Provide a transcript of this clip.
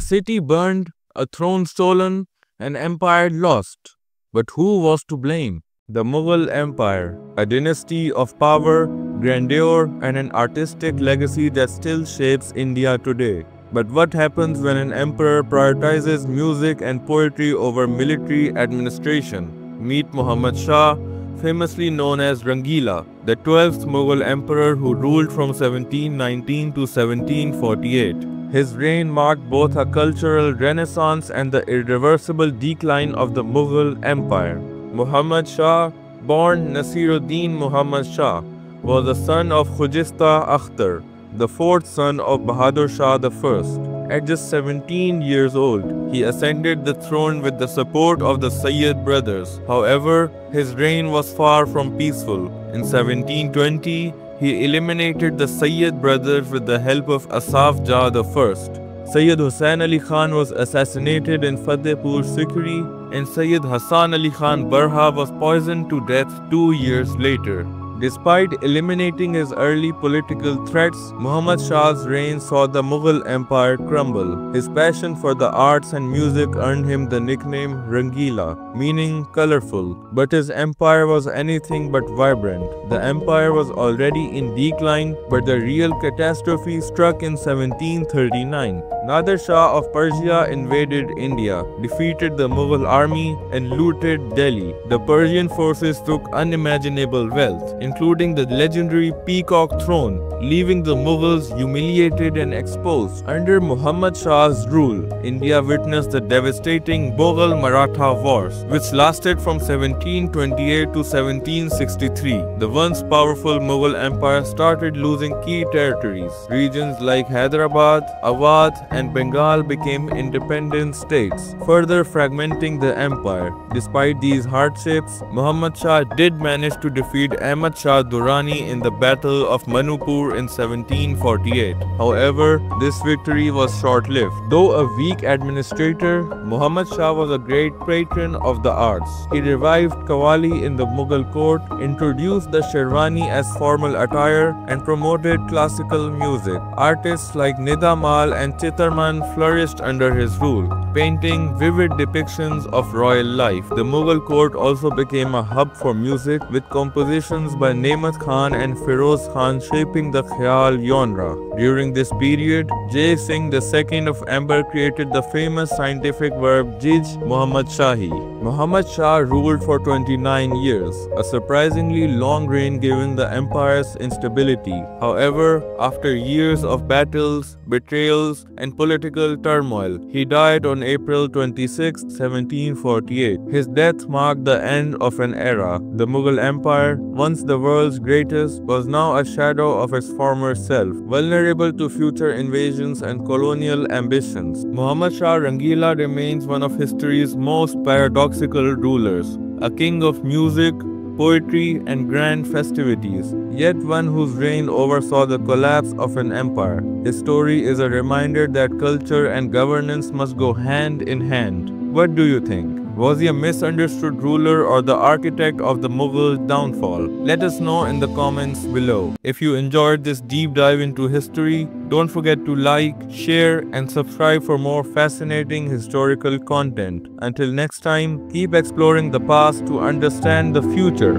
A city burned, a throne stolen, an empire lost. But who was to blame? The Mughal Empire, a dynasty of power, grandeur, and an artistic legacy that still shapes India today. But what happens when an emperor prioritizes music and poetry over military administration? Meet Muhammad Shah, famously known as Rangila, the 12th Mughal emperor who ruled from 1719 to 1748. His reign marked both a cultural renaissance and the irreversible decline of the Mughal Empire. Muhammad Shah, born Nasiruddin Muhammad Shah, was the son of Khujista Akhtar, the fourth son of Bahadur Shah I. At just 17 years old, he ascended the throne with the support of the Sayyid brothers. However, his reign was far from peaceful. In 1720, he eliminated the Sayyid brothers with the help of Asaf Jah I. Sayyid Hussain Ali Khan was assassinated in Fatehpur Sikri, and Sayyid Hassan Ali Khan Barha was poisoned to death 2 years later. Despite eliminating his early political threats, Muhammad Shah's reign saw the Mughal Empire crumble. His passion for the arts and music earned him the nickname Rangila, meaning colorful. But his empire was anything but vibrant. The empire was already in decline, but the real catastrophe struck in 1739. Nadir Shah of Persia invaded India, defeated the Mughal army, and looted Delhi. The Persian forces took unimaginable wealth, including the legendary Peacock Throne, leaving the Mughals humiliated and exposed. Under Muhammad Shah's rule, India witnessed the devastating Mughal-Maratha Wars, which lasted from 1728 to 1763. The once powerful Mughal Empire started losing key territories. Regions like Hyderabad, Awadh, and Bengal became independent states, further fragmenting the empire. Despite these hardships, Muhammad Shah did manage to defeat Ahmad Shah Durrani in the Battle of Manupur in 1748. However, this victory was short-lived. Though a weak administrator, Muhammad Shah was a great patron of the arts. He revived Qawwali in the Mughal court, introduced the Sherwani as formal attire, and promoted classical music. Artists like Nida Mal and Chitarman flourished under his rule, painting vivid depictions of royal life. The Mughal court also became a hub for music, with compositions by Nemat Khan and Feroz Khan shaping the Khyal genre. During this period, Jai Singh II of Amber created the famous scientific verb Jij Muhammad Shahi. Muhammad Shah ruled for 29 years, a surprisingly long reign given the empire's instability. However, after years of battles, betrayals, and political turmoil, he died on April 26, 1748. His death marked the end of an era. The Mughal Empire, once the world's greatest, was now a shadow of its former self, vulnerable to future invasions and colonial ambitions. Muhammad Shah Rangila remains one of history's most paradoxical rulers, a king of music, poetry, and grand festivities, yet one whose reign oversaw the collapse of an empire. His story is a reminder that culture and governance must go hand in hand. What do you think? Was he a misunderstood ruler or the architect of the Mughal downfall? Let us know in the comments below. If you enjoyed this deep dive into history, don't forget to like, share, and subscribe for more fascinating historical content. Until next time, keep exploring the past to understand the future.